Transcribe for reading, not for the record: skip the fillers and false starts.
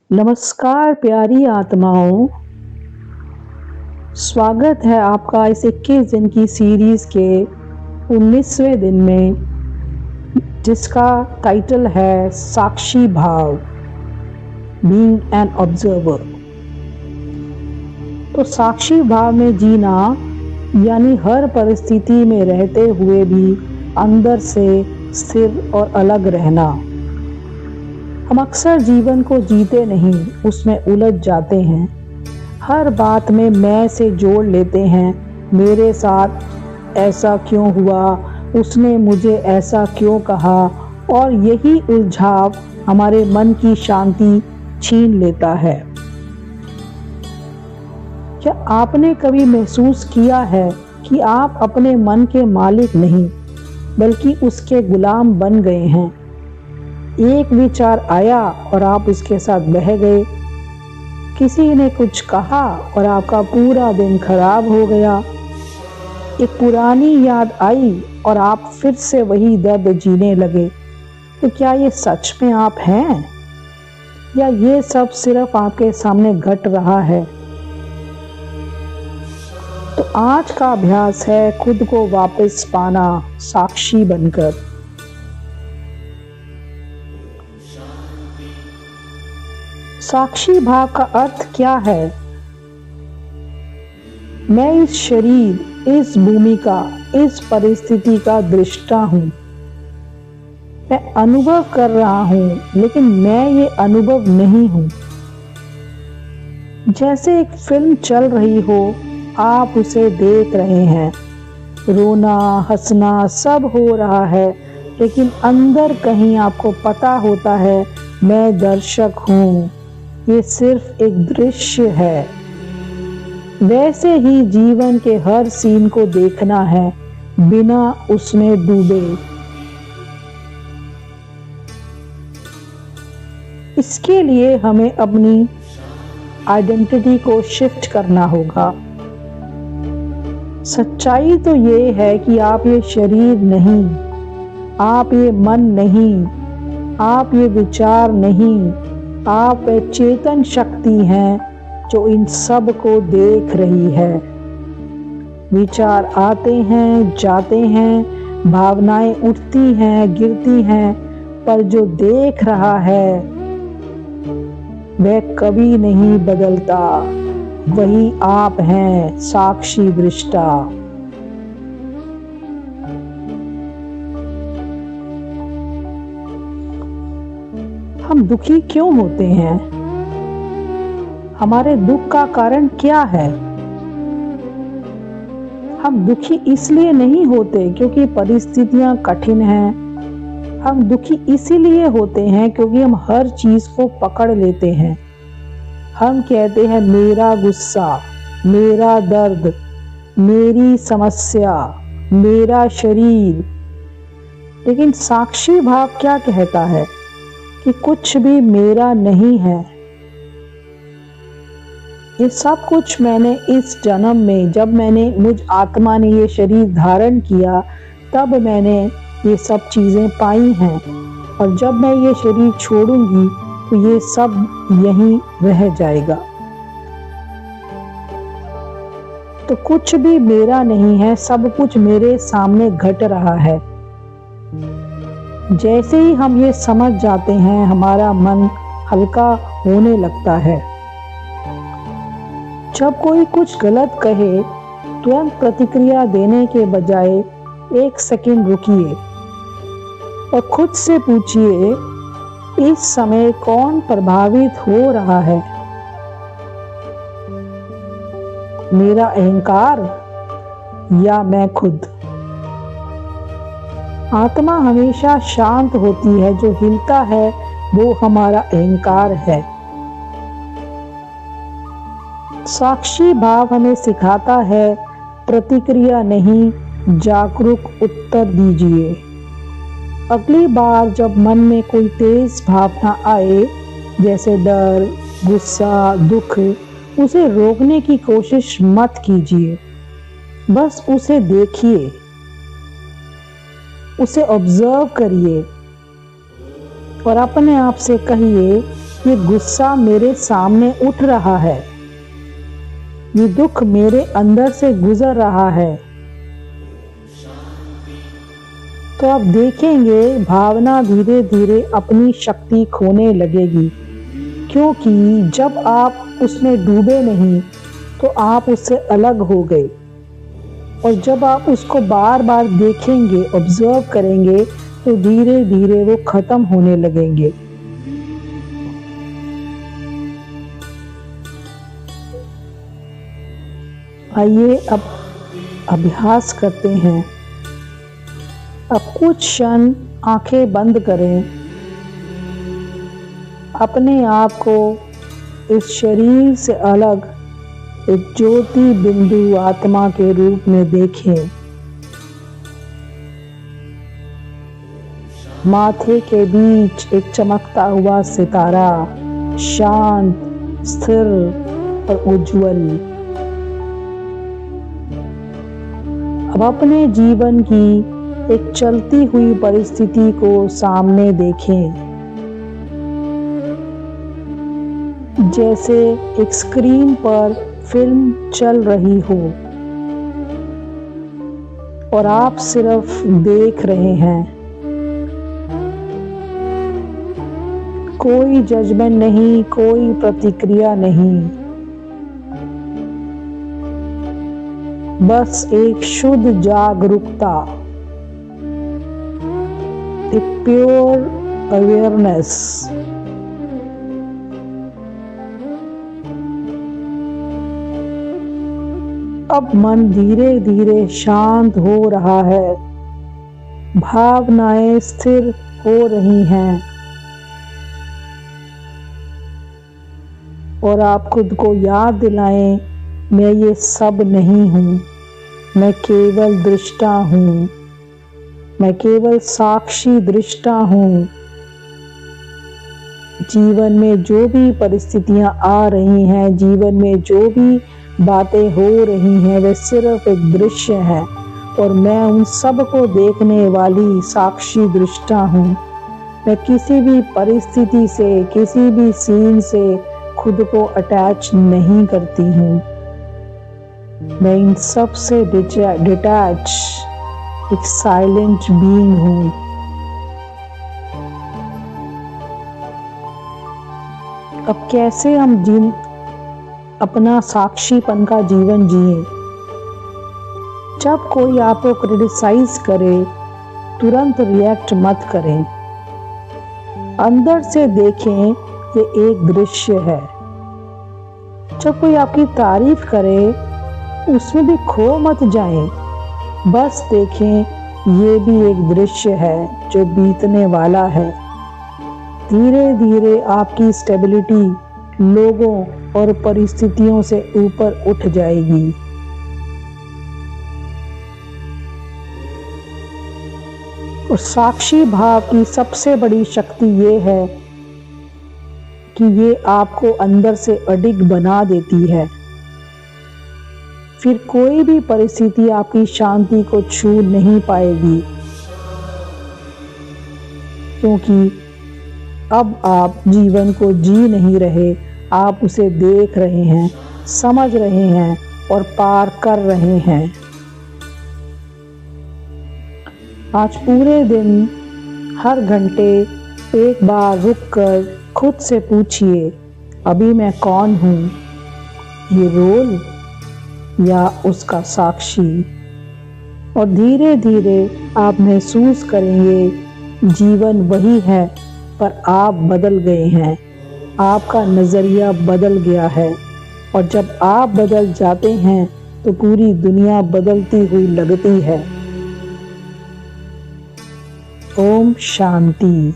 नमस्कार प्यारी आत्माओं, स्वागत है आपका इस 21 दिन की सीरीज के 19वें दिन में, जिसका टाइटल है साक्षी भाव, बीइंग एन ऑब्जर्वर। तो साक्षी भाव में जीना यानी हर परिस्थिति में रहते हुए भी अंदर से स्थिर और अलग रहना। हम अक्सर जीवन को जीते नहीं, उसमें उलझ जाते हैं। हर बात में मैं से जोड़ लेते हैं। मेरे साथ ऐसा क्यों हुआ, उसने मुझे ऐसा क्यों कहा, और यही उलझाव हमारे मन की शांति छीन लेता है। क्या आपने कभी महसूस किया है कि आप अपने मन के मालिक नहीं बल्कि उसके गुलाम बन गए हैं? एक विचार आया और आप उसके साथ बह गए। किसी ने कुछ कहा और आपका पूरा दिन खराब हो गया। एक पुरानी याद आई और आप फिर से वही दर्द जीने लगे। तो क्या ये सच में आप हैं या ये सब सिर्फ आपके सामने घट रहा है? तो आज का अभ्यास है खुद को वापस पाना साक्षी बनकर। साक्षी भाव का अर्थ क्या है? मैं इस शरीर, इस भूमि का, इस परिस्थिति का दृष्टा हूं। मैं अनुभव कर रहा हूं, लेकिन मैं ये अनुभव नहीं हूं। जैसे एक फिल्म चल रही हो, आप उसे देख रहे हैं। रोना, हंसना सब हो रहा है, लेकिन अंदर कहीं आपको पता होता है, मैं दर्शक हूं। ये सिर्फ एक दृश्य है। वैसे ही जीवन के हर सीन को देखना है, बिना उसमें डूबे। इसके लिए हमें अपनी आइडेंटिटी को शिफ्ट करना होगा। सच्चाई तो ये है कि आप ये शरीर नहीं, आप ये मन नहीं, आप ये विचार नहीं, आप एक चेतन शक्ति हैं जो इन सब को देख रही है। विचार आते हैं, जाते हैं, भावनाएं उठती हैं, गिरती हैं, पर जो देख रहा है वह कभी नहीं बदलता। वही आप हैं, साक्षी दृष्टा। हम दुखी क्यों होते हैं? हमारे दुख का कारण क्या है? हम दुखी इसलिए नहीं होते क्योंकि परिस्थितियां कठिन हैं। हम दुखी इसीलिए होते हैं क्योंकि हम हर चीज को पकड़ लेते हैं। हम कहते हैं मेरा गुस्सा, मेरा दर्द, मेरी समस्या, मेरा शरीर। लेकिन साक्षी भाव क्या कहता है कि कुछ भी मेरा नहीं है। ये सब कुछ मैंने इस जन्म में, जब मैंने मुझ आत्मा ने ये शरीर धारण किया, तब मैंने ये सब चीजें पाई हैं। और जब मैं ये शरीर छोड़ूंगी तो ये सब यहीं रह जाएगा। तो कुछ भी मेरा नहीं है, सब कुछ मेरे सामने घट रहा है। जैसे ही हम ये समझ जाते हैं, हमारा मन हल्का होने लगता है। जब कोई कुछ गलत कहे, तुरंत प्रतिक्रिया देने के बजाय 1 सेकंड रुकिए और खुद से पूछिए, इस समय कौन प्रभावित हो रहा है? मेरा अहंकार या मैं खुद? आत्मा हमेशा शांत होती है, जो हिलता है वो हमारा अहंकार है। साक्षी भाव हमें सिखाता है, प्रतिक्रिया नहीं, जागरूक उत्तर दीजिए। अगली बार जब मन में कोई तेज भावना आए, जैसे डर, गुस्सा, दुख, उसे रोकने की कोशिश मत कीजिए। बस उसे देखिए, उसे ऑब्जर्व करिए और अपने आप से कहिए, ये गुस्सा मेरे सामने उठ रहा है, ये दुख मेरे अंदर से गुजर रहा है। तो आप देखेंगे भावना धीरे धीरे अपनी शक्ति खोने लगेगी, क्योंकि जब आप उसमें डूबे नहीं तो आप उससे अलग हो गए। और जब आप उसको बार बार देखेंगे, ऑब्जर्व करेंगे, तो धीरे धीरे वो खत्म होने लगेंगे। आइए अब अभ्यास करते हैं। अब कुछ क्षण आंखें बंद करें, अपने आप को इस शरीर से अलग एक ज्योति बिंदु आत्मा के रूप में देखें। माथे के बीच एक चमकता हुआ सितारा, शांत, स्थिर और उज्जवल। अब अपने जीवन की एक चलती हुई परिस्थिति को सामने देखें, जैसे एक स्क्रीन पर फिल्म चल रही हो और आप सिर्फ देख रहे हैं। कोई जजमेंट नहीं, कोई प्रतिक्रिया नहीं, बस एक शुद्ध जागरूकता, एक प्योर अवेयरनेस। अब मन धीरे धीरे शांत हो रहा है, भावनाएं स्थिर हो रही हैं और आप खुद को याद दिलाएं, मैं ये सब नहीं हूँ, मैं केवल दृष्टा हूँ, मैं केवल साक्षी दृष्टा हूँ। जीवन में जो भी परिस्थितियां आ रही हैं, जीवन में जो भी बातें हो रही हैं, वे सिर्फ एक दृश्य है और मैं उन सब को देखने वाली साक्षी दृष्टा हूँ। मैं किसी भी परिस्थिति से, किसी भी सीन से खुद को अटैच नहीं करती हूँ। मैं इन सब से डिटैच एक साइलेंट बीइंग हूँ। अब कैसे हम अपना साक्षीपन का जीवन जिए? जब कोई आपको क्रिटिसाइज करे, तुरंत रिएक्ट मत करें। अंदर से देखें, ये एक दृश्य है। जब कोई आपकी तारीफ करे, उसमें भी खो मत जाएं। बस देखें, ये भी एक दृश्य है जो बीतने वाला है। धीरे धीरे आपकी स्टेबिलिटी लोगों और परिस्थितियों से ऊपर उठ जाएगी। और साक्षी भाव की सबसे बड़ी शक्ति ये है कि ये आपको अंदर से अडिग बना देती है। फिर कोई भी परिस्थिति आपकी शांति को छू नहीं पाएगी, क्योंकि अब आप जीवन को जी नहीं रहे, आप उसे देख रहे हैं, समझ रहे हैं और पार कर रहे हैं। आज पूरे दिन हर घंटे एक बार रुककर खुद से पूछिए, अभी मैं कौन हूँ? ये रोल या उसका साक्षी? और धीरे धीरे आप महसूस करेंगे जीवन वही है, पर आप बदल गए हैं, आपका नज़रिया बदल गया है। और जब आप बदल जाते हैं तो पूरी दुनिया बदलती हुई लगती है। ओम शांति।